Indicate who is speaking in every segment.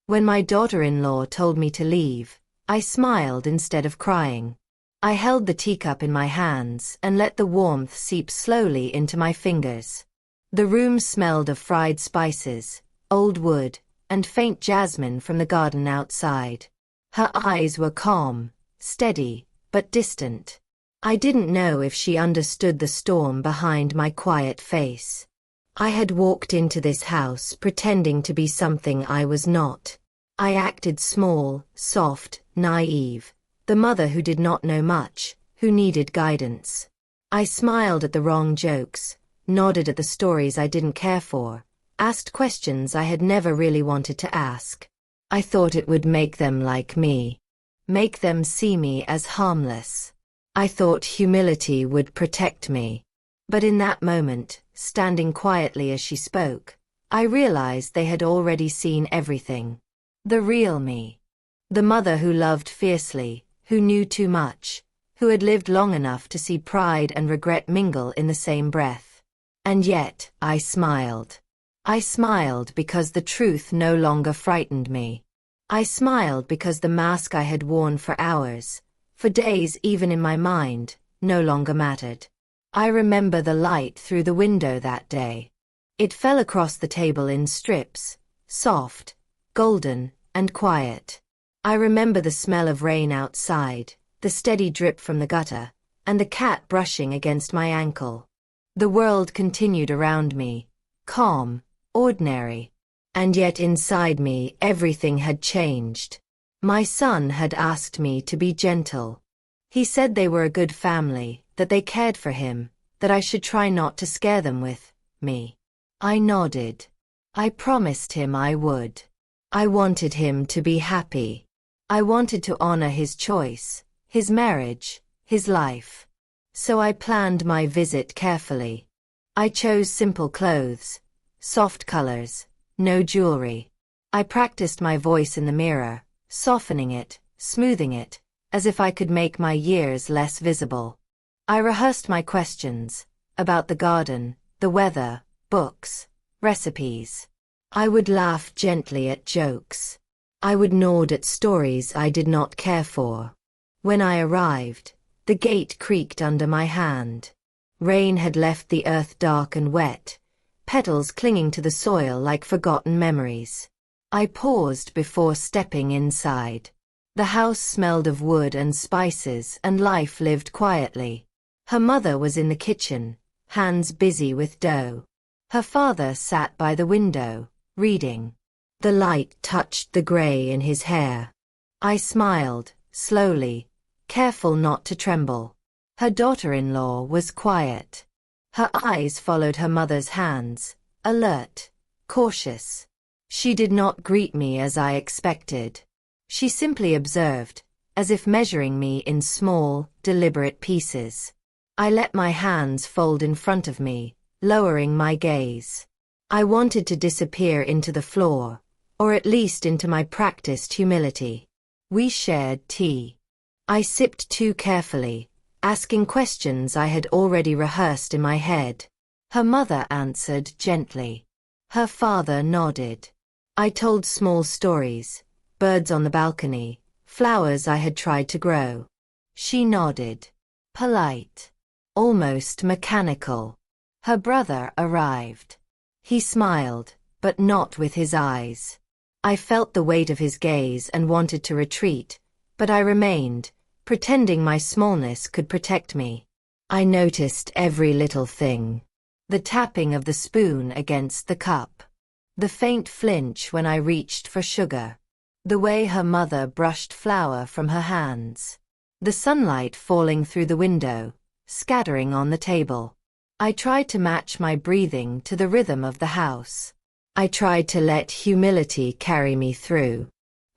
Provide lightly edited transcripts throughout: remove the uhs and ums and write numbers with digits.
Speaker 1: When my daughter-in-law told me to leave, I smiled instead of crying. I held the teacup in my hands and let the warmth seep slowly into my fingers. The room smelled of fried spices, old wood, and faint jasmine from the garden outside. Her eyes were calm, steady, but distant. I didn't know if she understood the storm behind my quiet face. I had walked into this house pretending to be something I was not. I acted small, soft, naive, the mother who did not know much, who needed guidance. I smiled at the wrong jokes, nodded at the stories I didn't care for, asked questions I had never really wanted to ask. I thought it would make them like me, make them see me as harmless. I thought humility would protect me. But in that moment, standing quietly as she spoke, I realized they had already seen everything. The real me. The mother who loved fiercely, who knew too much, who had lived long enough to see pride and regret mingle in the same breath. And yet, I smiled. I smiled because the truth no longer frightened me. I smiled because the mask I had worn for hours, for days even in my mind, no longer mattered. I remember the light through the window that day. It fell across the table in strips, soft, golden, and quiet. I remember the smell of rain outside, the steady drip from the gutter, and the cat brushing against my ankle. The world continued around me, calm, ordinary. And yet inside me everything had changed. My son had asked me to be gentle. He said they were a good family, that they cared for him, that I should try not to scare them with me. I nodded. I promised him I would. I wanted him to be happy. I wanted to honor his choice, his marriage, his life. So I planned my visit carefully. I chose simple clothes, soft colors, no jewelry. I practiced my voice in the mirror, softening it, smoothing it, as if I could make my years less visible. I rehearsed my questions, about the garden, the weather, books, recipes. I would laugh gently at jokes. I would nod at stories I did not care for. When I arrived, the gate creaked under my hand. Rain had left the earth dark and wet, petals clinging to the soil like forgotten memories. I paused before stepping inside. The house smelled of wood and spices, and life lived quietly. Her mother was in the kitchen, hands busy with dough. Her father sat by the window, reading. The light touched the gray in his hair. I smiled, slowly, careful not to tremble. Her daughter-in-law was quiet. Her eyes followed her mother's hands, alert, cautious. She did not greet me as I expected. She simply observed, as if measuring me in small, deliberate pieces. I let my hands fold in front of me, lowering my gaze. I wanted to disappear into the floor, or at least into my practiced humility. We shared tea. I sipped too carefully, asking questions I had already rehearsed in my head. Her mother answered gently. Her father nodded. I told small stories, birds on the balcony, flowers I had tried to grow. She nodded. Polite. Almost mechanical. Her brother arrived. He smiled, but not with his eyes. I felt the weight of his gaze and wanted to retreat, but I remained, pretending my smallness could protect me. I noticed every little thing. The tapping of the spoon against the cup. The faint flinch when I reached for sugar. The way her mother brushed flour from her hands. The sunlight falling through the window, scattering on the table. I tried to match my breathing to the rhythm of the house. I tried to let humility carry me through.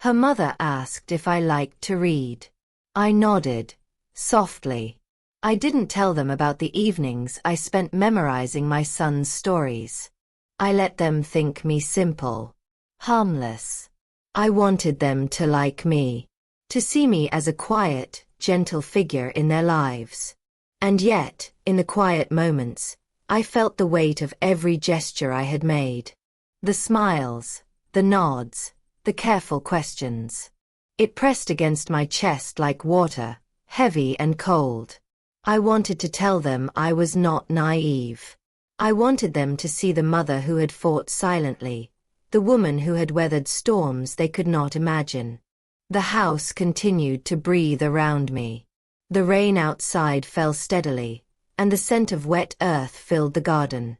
Speaker 1: Her mother asked if I liked to read. I nodded, softly. I didn't tell them about the evenings I spent memorizing my son's stories. I let them think me simple, harmless. I wanted them to like me, to see me as a quiet, gentle figure in their lives. And yet, in the quiet moments, I felt the weight of every gesture I had made. The smiles, the nods, the careful questions. It pressed against my chest like water, heavy and cold. I wanted to tell them I was not naive. I wanted them to see the mother who had fought silently, the woman who had weathered storms they could not imagine. The house continued to breathe around me. The rain outside fell steadily, and the scent of wet earth filled the garden.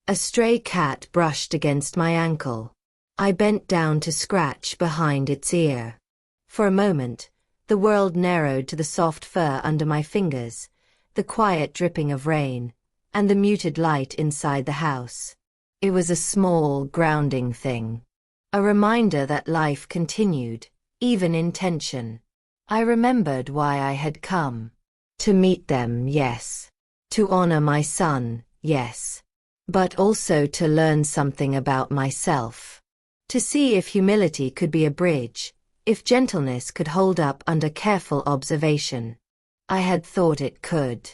Speaker 1: A stray cat brushed against my ankle. I bent down to scratch behind its ear. For a moment, the world narrowed to the soft fur under my fingers, the quiet dripping of rain, and the muted light inside the house. It was a small, grounding thing. A reminder that life continued, even in tension. I remembered why I had come. To meet them, yes. To honor my son, yes. But also to learn something about myself. To see if humility could be a bridge, if gentleness could hold up under careful observation. I had thought it could.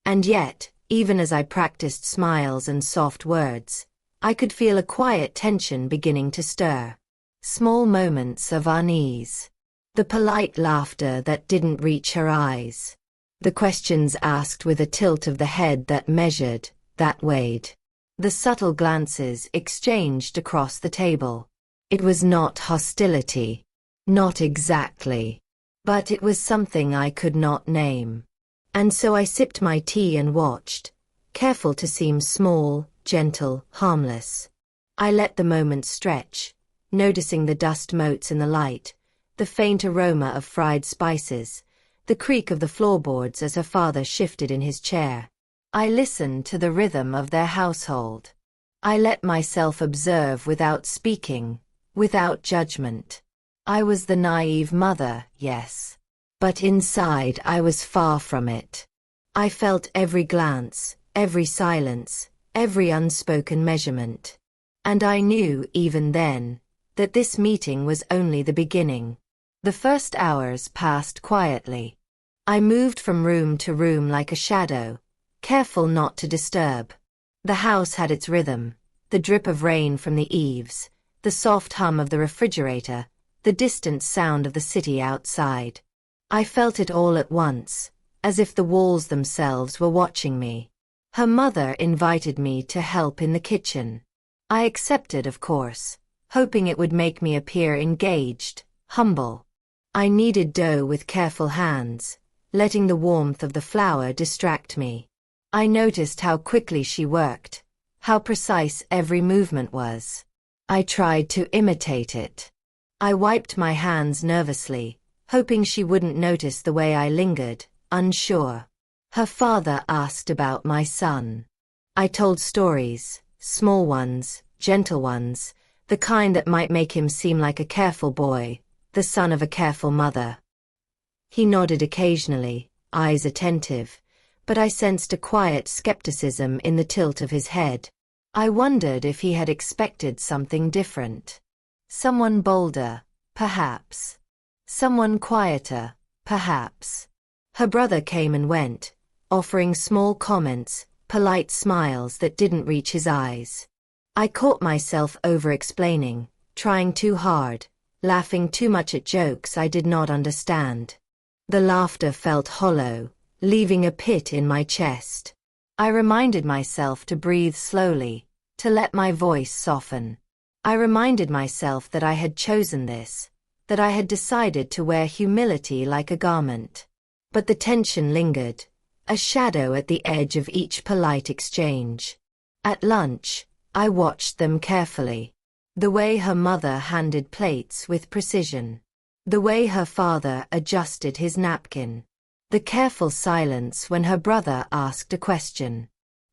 Speaker 1: And yet, even as I practiced smiles and soft words, I could feel a quiet tension beginning to stir. Small moments of unease. The polite laughter that didn't reach her eyes. The questions asked with a tilt of the head that measured, that weighed. The subtle glances exchanged across the table. It was not hostility. Not exactly. But it was something I could not name. And so I sipped my tea and watched, careful to seem small, gentle, harmless. I let the moment stretch, noticing the dust motes in the light, the faint aroma of fried spices, the creak of the floorboards as her father shifted in his chair. I listened to the rhythm of their household. I let myself observe without speaking, without judgment. I was the naive mother, yes. But inside I was far from it. I felt every glance, every silence, every unspoken measurement. And I knew, even then, that this meeting was only the beginning. The first hours passed quietly. I moved from room to room like a shadow, careful not to disturb. The house had its rhythm, the drip of rain from the eaves, the soft hum of the refrigerator, the distant sound of the city outside. I felt it all at once, as if the walls themselves were watching me. Her mother invited me to help in the kitchen. I accepted, of course, hoping it would make me appear engaged, humble. I kneaded dough with careful hands, letting the warmth of the flour distract me. I noticed how quickly she worked, how precise every movement was. I tried to imitate it. I wiped my hands nervously, hoping she wouldn't notice the way I lingered, unsure. Her father asked about my son. I told stories, small ones, gentle ones, the kind that might make him seem like a careful boy, the son of a careful mother. He nodded occasionally, eyes attentive, but I sensed a quiet skepticism in the tilt of his head. I wondered if he had expected something different. Someone bolder, perhaps. Someone quieter, perhaps. Her brother came and went, offering small comments, polite smiles that didn't reach his eyes. I caught myself over-explaining, trying too hard, laughing too much at jokes I did not understand. The laughter felt hollow, leaving a pit in my chest. I reminded myself to breathe slowly, to let my voice soften. I reminded myself that I had chosen this, that I had decided to wear humility like a garment. But the tension lingered, a shadow at the edge of each polite exchange. At lunch, I watched them carefully. The way her mother handed plates with precision. The way her father adjusted his napkin. The careful silence when her brother asked a question.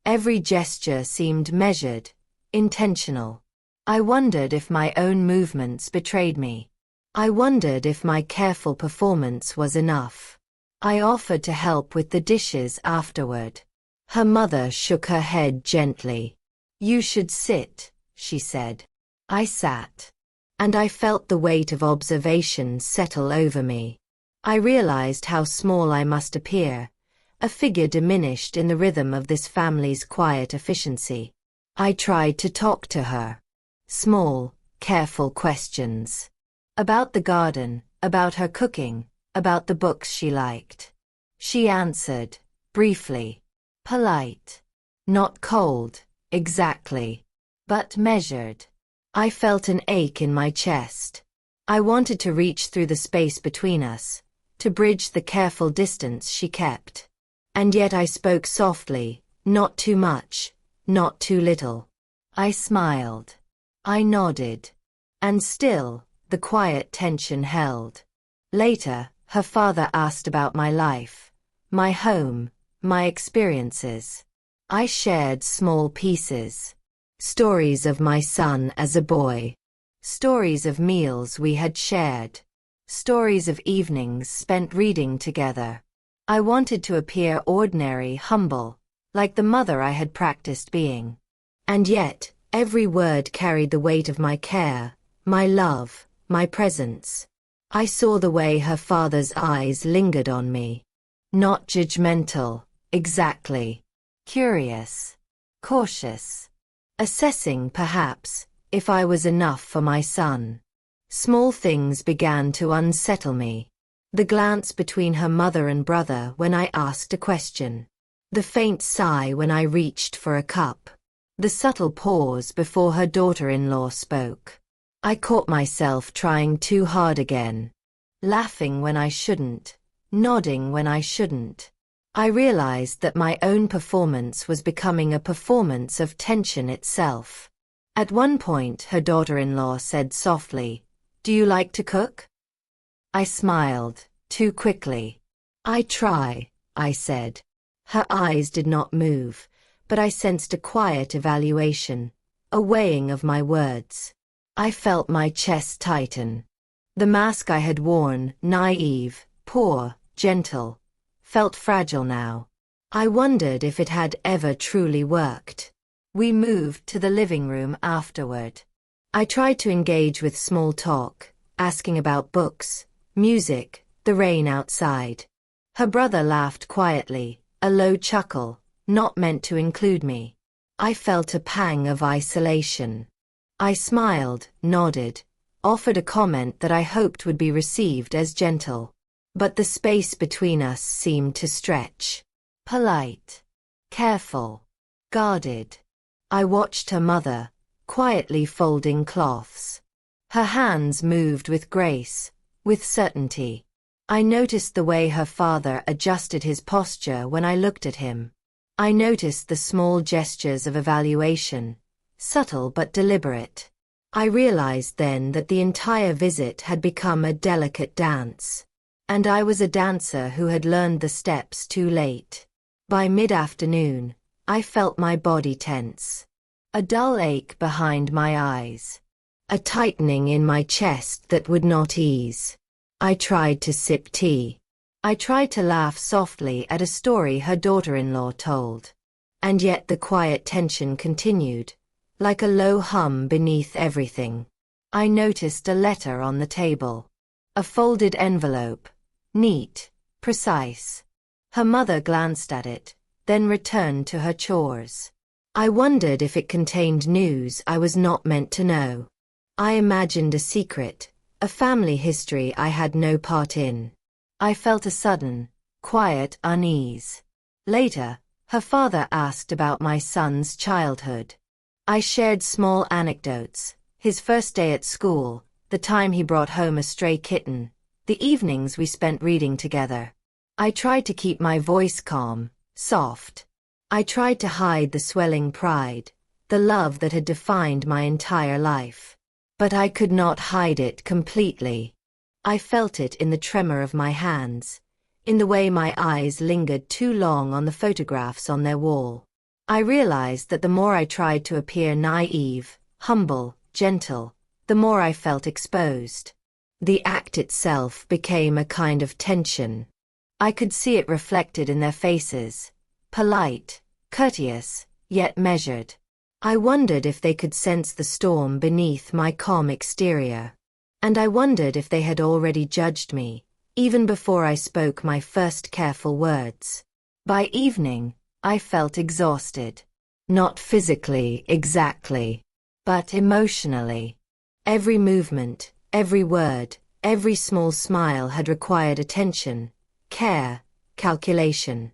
Speaker 1: Every gesture seemed measured, intentional. I wondered if my own movements betrayed me. I wondered if my careful performance was enough. I offered to help with the dishes afterward. Her mother shook her head gently. "You should sit," she said. I sat. And I felt the weight of observation settle over me. I realized how small I must appear, a figure diminished in the rhythm of this family's quiet efficiency. I tried to talk to her. Small, careful questions. About the garden, about her cooking, about the books she liked. She answered, briefly. Polite. Not cold, exactly. But measured. I felt an ache in my chest. I wanted to reach through the space between us, to bridge the careful distance she kept. And yet I spoke softly, not too much, not too little. I smiled. I nodded. And still, the quiet tension held. Later, her father asked about my life, my home, my experiences. I shared small pieces. Stories of my son as a boy. Stories of meals we had shared. Stories of evenings spent reading together. I wanted to appear ordinary, humble, like the mother I had practiced being. And yet, every word carried the weight of my care, my love, my presence. I saw the way her father's eyes lingered on me. Not judgmental, exactly. Curious. Cautious. Assessing, perhaps, if I was enough for my son. Small things began to unsettle me. The glance between her mother and brother when I asked a question. The faint sigh when I reached for a cup. The subtle pause before her daughter-in-law spoke. I caught myself trying too hard again. Laughing when I shouldn't. Nodding when I shouldn't. I realized that my own performance was becoming a performance of tension itself. At one point her daughter-in-law said softly, "Do you like to cook?" I smiled, too quickly. "I try," I said. Her eyes did not move, but I sensed a quiet evaluation, a weighing of my words. I felt my chest tighten. The mask I had worn, naive, poor, gentle, felt fragile now. I wondered if it had ever truly worked. We moved to the living room afterward. I tried to engage with small talk, asking about books, music, the rain outside. Her brother laughed quietly, a low chuckle, not meant to include me. I felt a pang of isolation. I smiled, nodded, offered a comment that I hoped would be received as gentle. But the space between us seemed to stretch. Polite. Careful. Guarded. I watched her mother, quietly folding cloths. Her hands moved with grace, with certainty. I noticed the way her father adjusted his posture when I looked at him. I noticed the small gestures of evaluation, subtle but deliberate. I realized then that the entire visit had become a delicate dance. And I was a dancer who had learned the steps too late. By mid-afternoon, I felt my body tense. A dull ache behind my eyes. A tightening in my chest that would not ease. I tried to sip tea. I tried to laugh softly at a story her daughter-in-law told. And yet the quiet tension continued, like a low hum beneath everything. I noticed a letter on the table. A folded envelope. Neat, precise. Her mother glanced at it, then returned to her chores. I wondered if it contained news I was not meant to know. I imagined a secret, a family history I had no part in. I felt a sudden, quiet unease. Later, her father asked about my son's childhood. I shared small anecdotes, his first day at school, the time he brought home a stray kitten, the evenings we spent reading together. I tried to keep my voice calm, soft. I tried to hide the swelling pride, the love that had defined my entire life. But I could not hide it completely. I felt it in the tremor of my hands, in the way my eyes lingered too long on the photographs on their wall. I realized that the more I tried to appear naive, humble, gentle, the more I felt exposed. The act itself became a kind of tension. I could see it reflected in their faces, polite, courteous, yet measured. I wondered if they could sense the storm beneath my calm exterior. And I wondered if they had already judged me, even before I spoke my first careful words. By evening, I felt exhausted. Not physically, exactly, but emotionally. Every movement, Every word, every small smile had required attention, care, calculation.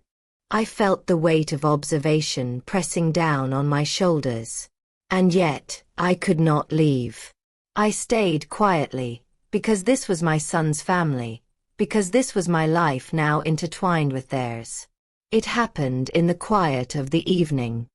Speaker 1: I felt the weight of observation pressing down on my shoulders. And yet, I could not leave. I stayed quietly, because this was my son's family, because this was my life now intertwined with theirs. It happened in the quiet of the evening.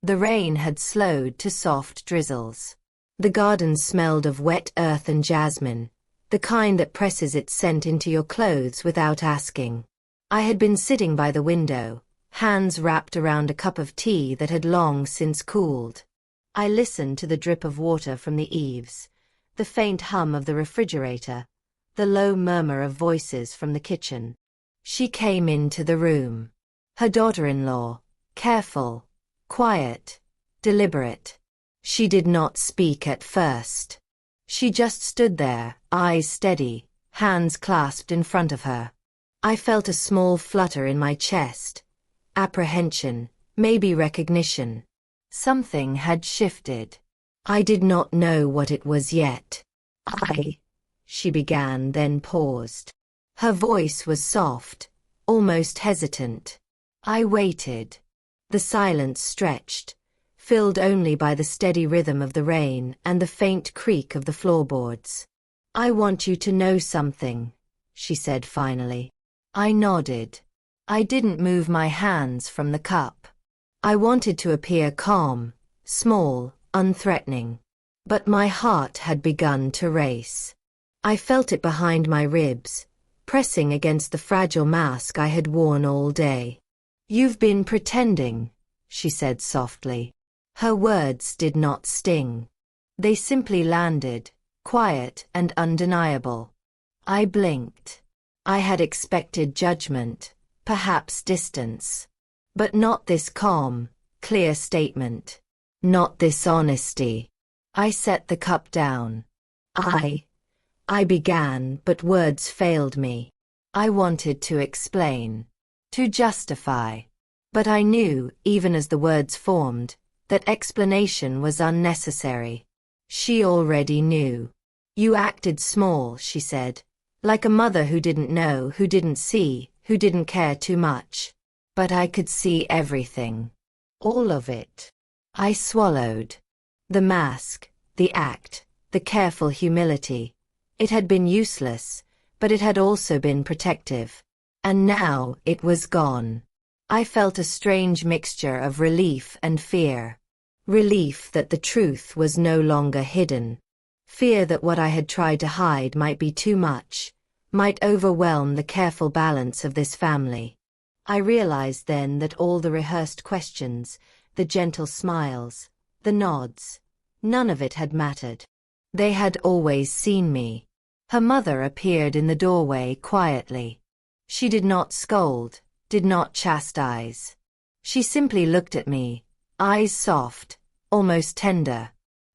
Speaker 1: The rain had slowed to soft drizzles. The garden smelled of wet earth and jasmine, the kind that presses its scent into your clothes without asking. I had been sitting by the window, hands wrapped around a cup of tea that had long since cooled. I listened to the drip of water from the eaves, the faint hum of the refrigerator, the low murmur of voices from the kitchen. She came into the room. Her daughter-in-law, careful, quiet, deliberate. She did not speak at first. She just stood there, eyes steady, hands clasped in front of her. I felt a small flutter in my chest. Apprehension, maybe recognition. Something had shifted. I did not know what it was yet. She began, then paused. Her voice was soft, almost hesitant. I waited. The silence stretched, filled only by the steady rhythm of the rain and the faint creak of the floorboards. I want you to know something, she said finally. I nodded. I didn't move my hands from the cup. I wanted to appear calm, small, unthreatening. But my heart had begun to race. I felt it behind my ribs, pressing against the fragile mask I had worn all day. You've been pretending, she said softly. Her words did not sting. They simply landed, quiet and undeniable. I blinked. I had expected judgment, perhaps distance. But not this calm, clear statement. Not this honesty. I set the cup down. I began, but words failed me. I wanted to explain, to justify. But I knew, even as the words formed, that explanation was unnecessary. She already knew. You acted small, she said, like a mother who didn't know, who didn't see, who didn't care too much. But I could see everything. All of it. I swallowed. The mask, the act, the careful humility. It had been useless, but it had also been protective. And now it was gone. I felt a strange mixture of relief and fear. Relief that the truth was no longer hidden. Fear that what I had tried to hide might be too much, might overwhelm the careful balance of this family. I realized then that all the rehearsed questions, the gentle smiles, the nods, none of it had mattered. They had always seen me. Her mother appeared in the doorway quietly. She did not scold, did not chastise. She simply looked at me, eyes soft, almost tender.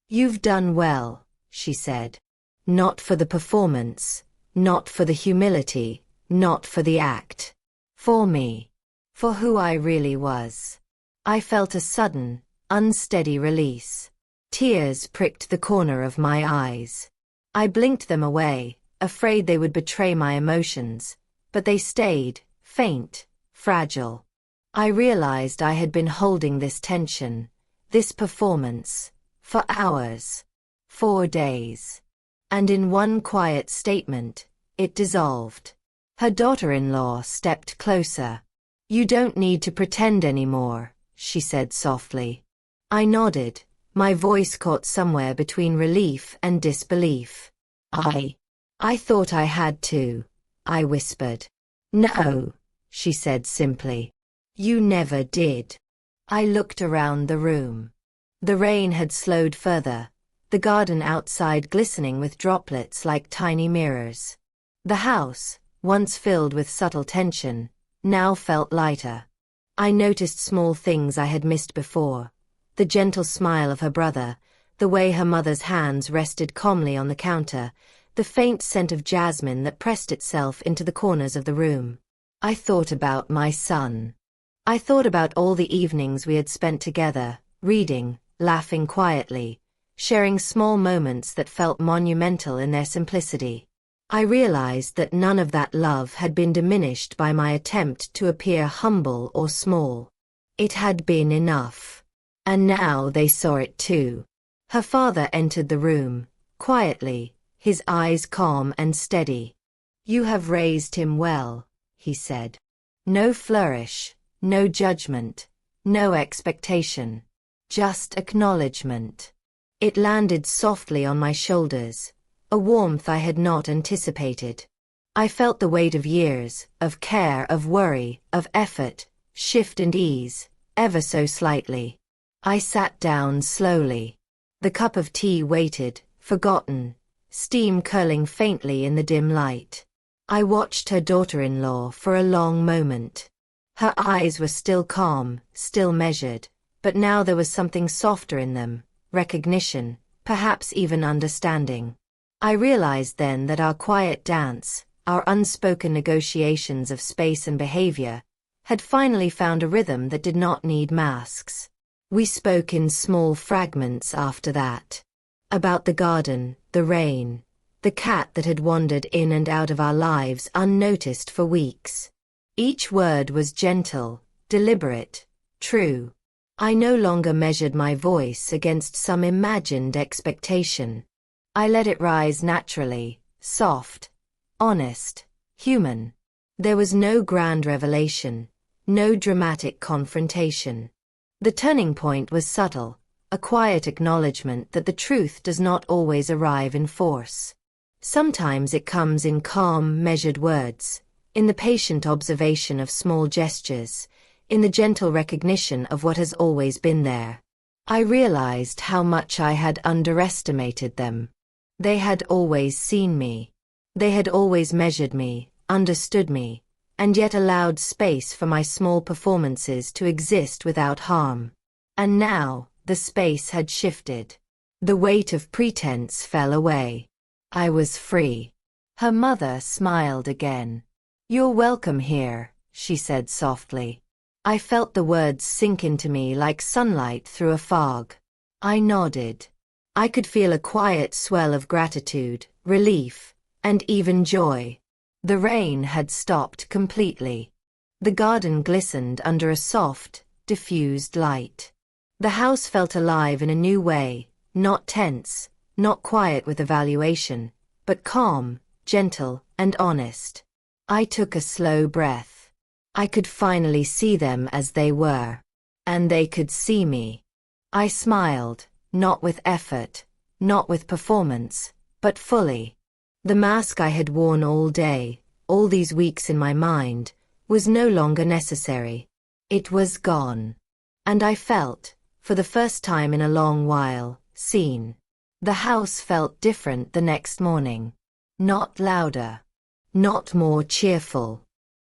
Speaker 1: You've done well, she said. Not for the performance, not for the humility, not for the act. For me. For who I really was. I felt a sudden, unsteady release. Tears pricked the corner of my eyes. I blinked them away, afraid they would betray my emotions, but they stayed, faint, fragile. I realized I had been holding this tension, this performance, for hours, 4 days. And in one quiet statement, it dissolved. Her daughter-in-law stepped closer. You don't need to pretend anymore, she said softly. I nodded, my voice caught somewhere between relief and disbelief. I thought I had to, I whispered. No, she said simply. You never did. I looked around the room. The rain had slowed further, the garden outside glistening with droplets like tiny mirrors. The house, once filled with subtle tension, now felt lighter. I noticed small things I had missed before. The gentle smile of her brother, the way her mother's hands rested calmly on the counter, the faint scent of jasmine that pressed itself into the corners of the room. I thought about my son. I thought about all the evenings we had spent together, reading, laughing quietly, sharing small moments that felt monumental in their simplicity. I realized that none of that love had been diminished by my attempt to appear humble or small. It had been enough. And now they saw it too. Her father entered the room, quietly, his eyes calm and steady. "You have raised him well," he said. No flourish, no judgment, no expectation. Just acknowledgement. It landed softly on my shoulders, a warmth I had not anticipated. I felt the weight of years, of care, of worry, of effort, shift and ease, ever so slightly. I sat down slowly. The cup of tea waited, forgotten, steam curling faintly in the dim light. I watched her daughter-in-law for a long moment. Her eyes were still calm, still measured, but now there was something softer in them, recognition, perhaps even understanding. I realized then that our quiet dance, our unspoken negotiations of space and behavior, had finally found a rhythm that did not need masks. We spoke in small fragments after that. About the garden, the rain, the cat that had wandered in and out of our lives unnoticed for weeks. Each word was gentle, deliberate, true. I no longer measured my voice against some imagined expectation. I let it rise naturally, soft, honest, human. There was no grand revelation, no dramatic confrontation. The turning point was subtle, a quiet acknowledgement that the truth does not always arrive in force. Sometimes it comes in calm, measured words, in the patient observation of small gestures, in the gentle recognition of what has always been there. I realized how much I had underestimated them. They had always seen me. They had always measured me, understood me, and yet allowed space for my small performances to exist without harm. And now, the space had shifted. The weight of pretense fell away. I was free. Her mother smiled again. "You're welcome here," she said softly. I felt the words sink into me like sunlight through a fog. I nodded. I could feel a quiet swell of gratitude, relief, and even joy. The rain had stopped completely. The garden glistened under a soft, diffused light. The house felt alive in a new way, not tense, not quiet with evaluation, but calm, gentle, and honest. I took a slow breath. I could finally see them as they were. And they could see me. I smiled, not with effort, not with performance, but fully. The mask I had worn all day, all these weeks in my mind, was no longer necessary. It was gone. And I felt, for the first time in a long while, seen. The house felt different the next morning. Not louder. Not more cheerful.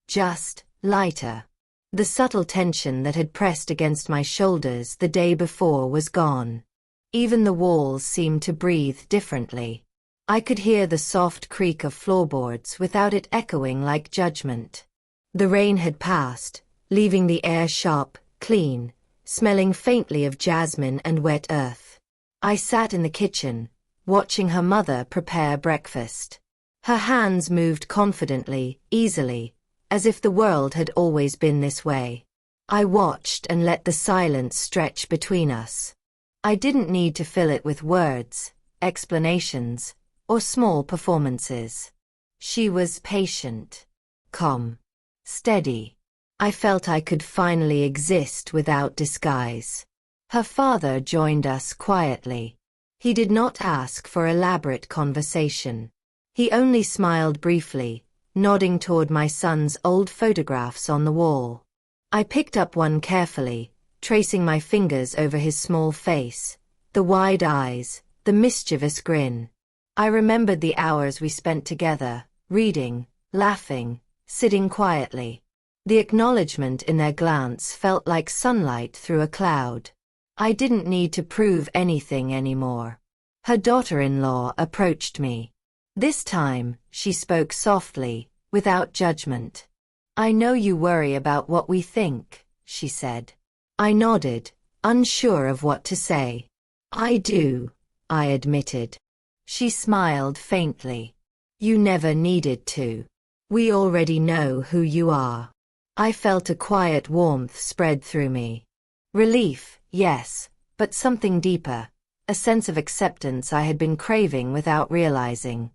Speaker 1: Just lighter. The subtle tension that had pressed against my shoulders the day before was gone. Even the walls seemed to breathe differently. I could hear the soft creak of floorboards without it echoing like judgment. The rain had passed, leaving the air sharp, clean, smelling faintly of jasmine and wet earth. I sat in the kitchen, watching her mother prepare breakfast. Her hands moved confidently, easily, as if the world had always been this way. I watched and let the silence stretch between us. I didn't need to fill it with words, explanations, or small performances. She was patient, calm, steady. I felt I could finally exist without disguise. Her father joined us quietly. He did not ask for elaborate conversation. He only smiled briefly, nodding toward my son's old photographs on the wall. I picked up one carefully, tracing my fingers over his small face, the wide eyes, the mischievous grin. I remembered the hours we spent together, reading, laughing, sitting quietly. The acknowledgement in their glance felt like sunlight through a cloud. I didn't need to prove anything anymore. Her daughter-in-law approached me. This time, she spoke softly, without judgment. "I know you worry about what we think," she said. I nodded, unsure of what to say. "I do. I admitted. She smiled faintly. You never needed to. We already know who you are. I felt a quiet warmth spread through me. Relief, yes, but something deeper, a sense of acceptance I had been craving without realizing.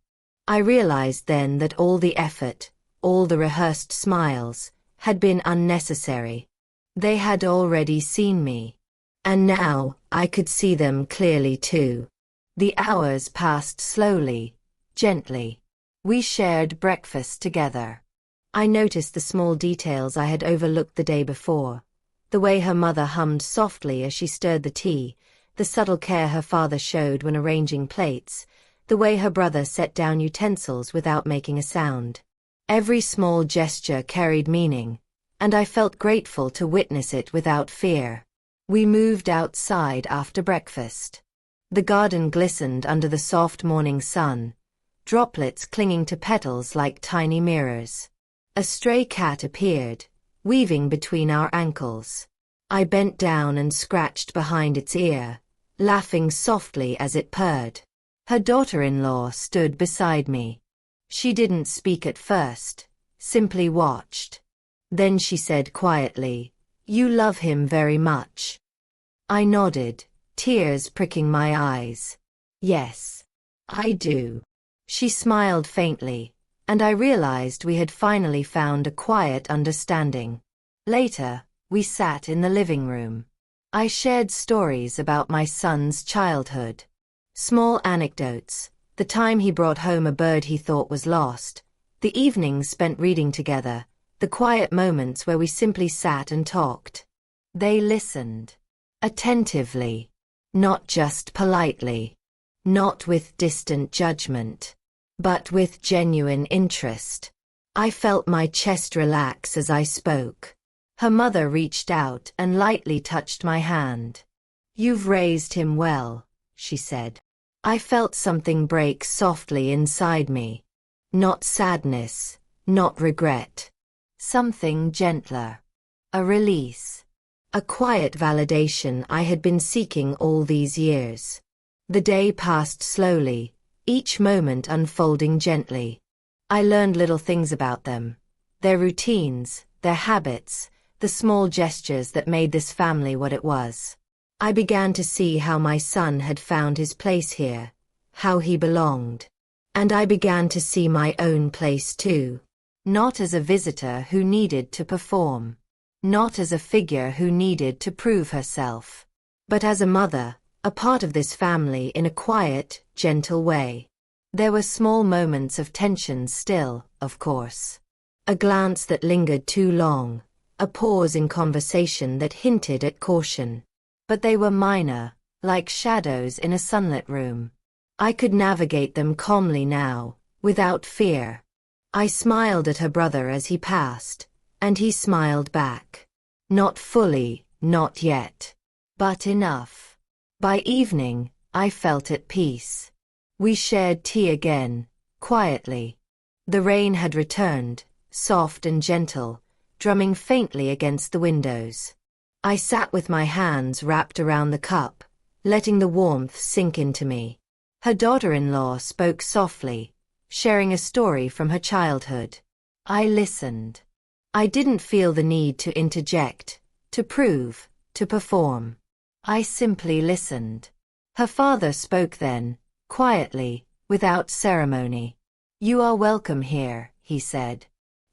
Speaker 1: I realized then that all the effort, all the rehearsed smiles, had been unnecessary. They had already seen me. And now, I could see them clearly too. The hours passed slowly, gently. We shared breakfast together. I noticed the small details I had overlooked the day before. The way her mother hummed softly as she stirred the tea, the subtle care her father showed when arranging plates, the way her brother set down utensils without making a sound. Every small gesture carried meaning, and I felt grateful to witness it without fear. We moved outside after breakfast. The garden glistened under the soft morning sun, droplets clinging to petals like tiny mirrors. A stray cat appeared, weaving between our ankles. I bent down and scratched behind its ear, laughing softly as it purred. Her daughter-in-law stood beside me. She didn't speak at first, simply watched. Then she said quietly, "You love him very much." I nodded, tears pricking my eyes. "Yes, I do." She smiled faintly, and I realized we had finally found a quiet understanding. Later, we sat in the living room. I shared stories about my son's childhood. Small anecdotes, the time he brought home a bird he thought was lost, the evenings spent reading together, the quiet moments where we simply sat and talked. They listened. Attentively. Not just politely. Not with distant judgment. But with genuine interest. I felt my chest relax as I spoke. Her mother reached out and lightly touched my hand. "You've raised him well," she said. I felt something break softly inside me. Not sadness, not regret. Something gentler. A release. A quiet validation I had been seeking all these years. The day passed slowly, each moment unfolding gently. I learned little things about them. Their routines, their habits, the small gestures that made this family what it was. I began to see how my son had found his place here, how he belonged. And I began to see my own place too. Not as a visitor who needed to perform. Not as a figure who needed to prove herself. But as a mother, a part of this family in a quiet, gentle way. There were small moments of tension still, of course. A glance that lingered too long, a pause in conversation that hinted at caution. But they were minor, like shadows in a sunlit room. I could navigate them calmly now, without fear. I smiled at her brother as he passed, and he smiled back. Not fully, not yet. But enough. By evening, I felt at peace. We shared tea again, quietly. The rain had returned, soft and gentle, drumming faintly against the windows. I sat with my hands wrapped around the cup, letting the warmth sink into me. Her daughter-in-law spoke softly, sharing a story from her childhood. I listened. I didn't feel the need to interject, to prove, to perform. I simply listened. Her father spoke then, quietly, without ceremony. "You are welcome here," he said.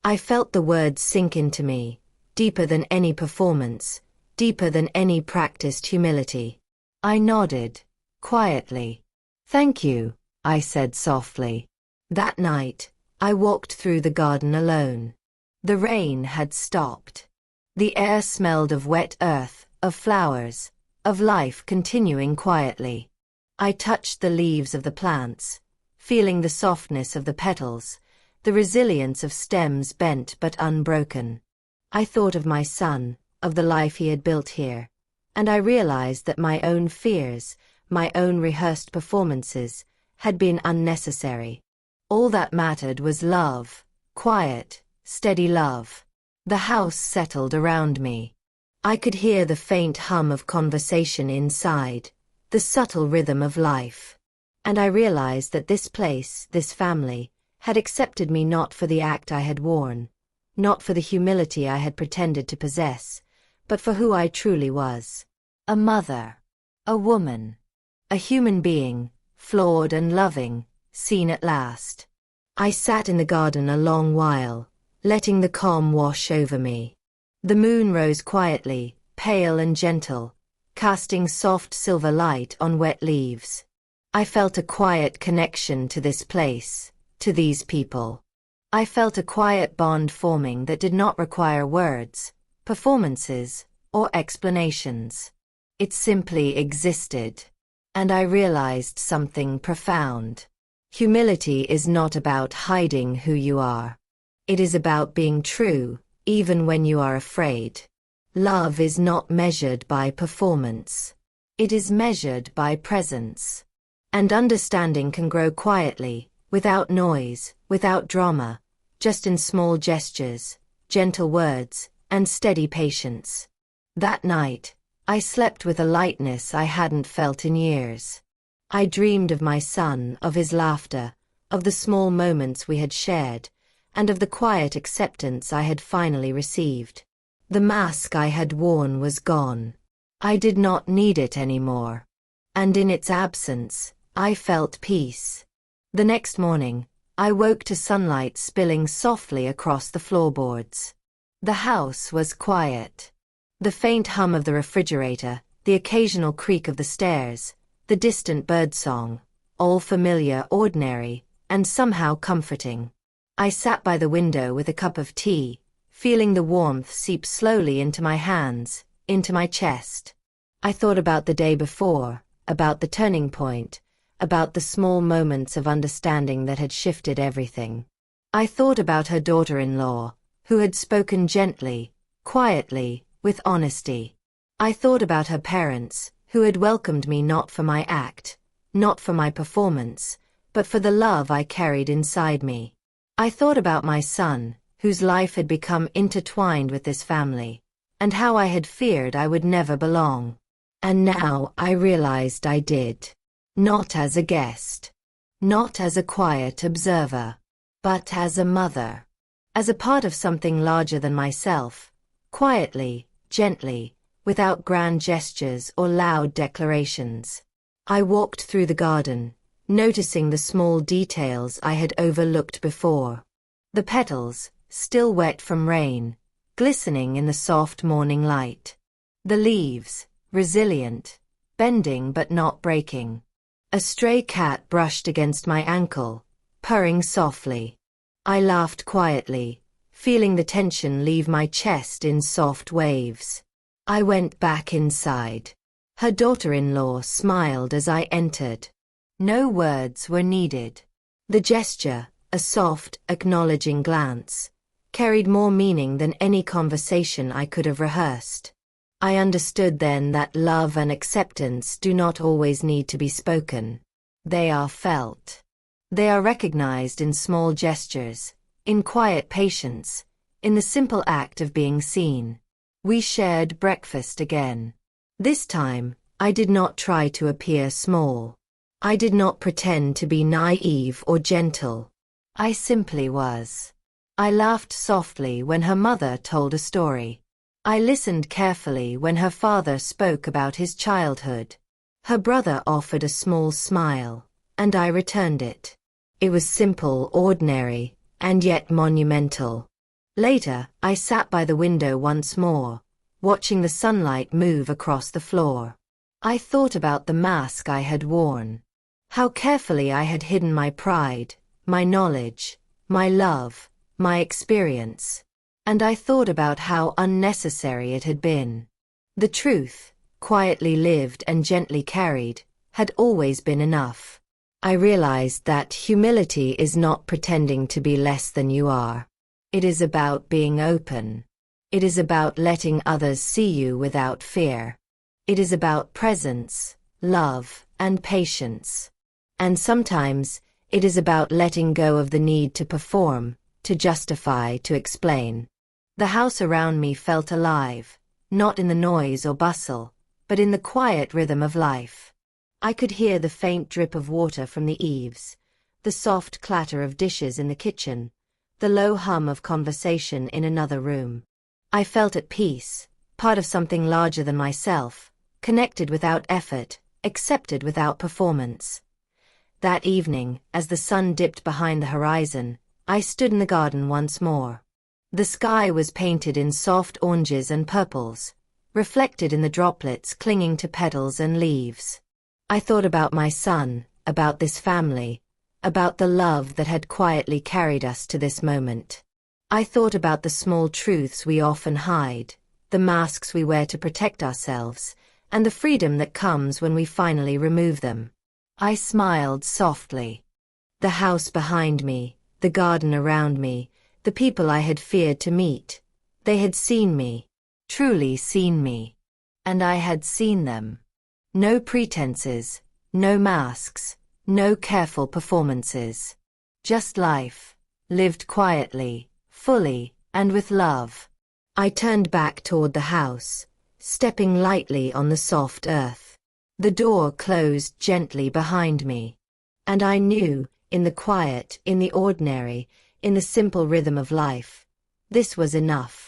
Speaker 1: I felt the words sink into me, deeper than any performance, deeper than any practiced humility. I nodded, quietly. "Thank you," I said softly. That night, I walked through the garden alone. The rain had stopped. The air smelled of wet earth, of flowers, of life continuing quietly. I touched the leaves of the plants, feeling the softness of the petals, the resilience of stems bent but unbroken. I thought of my son, of the life he had built here, and I realized that my own fears, my own rehearsed performances, had been unnecessary. All that mattered was love, quiet, steady love. The house settled around me. I could hear the faint hum of conversation inside, the subtle rhythm of life. And I realized that this place, this family, had accepted me not for the act I had worn, not for the humility I had pretended to possess, but for who I truly was. A mother. A woman. A human being, flawed and loving, seen at last. I sat in the garden a long while, letting the calm wash over me. The moon rose quietly, pale and gentle, casting soft silver light on wet leaves. I felt a quiet connection to this place, to these people. I felt a quiet bond forming that did not require words, performances, or explanations. It simply existed. And I realized something profound. Humility is not about hiding who you are. It is about being true, even when you are afraid. Love is not measured by performance. It is measured by presence. And understanding can grow quietly, without noise, without drama, just in small gestures, gentle words, and steady patience. That night, I slept with a lightness I hadn't felt in years. I dreamed of my son, of his laughter, of the small moments we had shared, and of the quiet acceptance I had finally received. The mask I had worn was gone. I did not need it anymore. And in its absence, I felt peace. The next morning, I woke to sunlight spilling softly across the floorboards. The house was quiet. The faint hum of the refrigerator, the occasional creak of the stairs, the distant birdsong, all familiar, ordinary, and somehow comforting. I sat by the window with a cup of tea, feeling the warmth seep slowly into my hands, into my chest. I thought about the day before, about the turning point, about the small moments of understanding that had shifted everything. I thought about her daughter-in-law, who had spoken gently, quietly, with honesty. I thought about her parents, who had welcomed me not for my act, not for my performance, but for the love I carried inside me. I thought about my son, whose life had become intertwined with this family, and how I had feared I would never belong. And now I realized I did. Not as a guest. Not as a quiet observer. But as a mother. As a part of something larger than myself. Quietly, gently, without grand gestures or loud declarations. I walked through the garden, noticing the small details I had overlooked before. The petals, still wet from rain, glistening in the soft morning light. The leaves, resilient, bending but not breaking. A stray cat brushed against my ankle, purring softly. I laughed quietly, feeling the tension leave my chest in soft waves. I went back inside. Her daughter-in-law smiled as I entered. No words were needed. The gesture, a soft, acknowledging glance, carried more meaning than any conversation I could have rehearsed. I understood then that love and acceptance do not always need to be spoken. They are felt. They are recognized in small gestures, in quiet patience, in the simple act of being seen. We shared breakfast again. This time, I did not try to appear small. I did not pretend to be naive or gentle. I simply was. I laughed softly when her mother told a story. I listened carefully when her father spoke about his childhood. Her brother offered a small smile, and I returned it. It was simple, ordinary, and yet monumental. Later, I sat by the window once more, watching the sunlight move across the floor. I thought about the mask I had worn. How carefully I had hidden my pride, my knowledge, my love, my experience. And I thought about how unnecessary it had been. The truth, quietly lived and gently carried, had always been enough. I realized that humility is not pretending to be less than you are. It is about being open. It is about letting others see you without fear. It is about presence, love, and patience. And sometimes, it is about letting go of the need to perform, to justify, to explain. The house around me felt alive, not in the noise or bustle, but in the quiet rhythm of life. I could hear the faint drip of water from the eaves, the soft clatter of dishes in the kitchen, the low hum of conversation in another room. I felt at peace, part of something larger than myself, connected without effort, accepted without performance. That evening, as the sun dipped behind the horizon, I stood in the garden once more. The sky was painted in soft oranges and purples, reflected in the droplets clinging to petals and leaves. I thought about my son, about this family, about the love that had quietly carried us to this moment. I thought about the small truths we often hide, the masks we wear to protect ourselves, and the freedom that comes when we finally remove them. I smiled softly. The house behind me, the garden around me, the people I had feared to meet, they had seen me, truly seen me. And I had seen them. No pretenses, no masks, no careful performances. Just life, lived quietly, fully, and with love. I turned back toward the house, stepping lightly on the soft earth. The door closed gently behind me. And I knew, in the quiet, in the ordinary, in the simple rhythm of life, this was enough.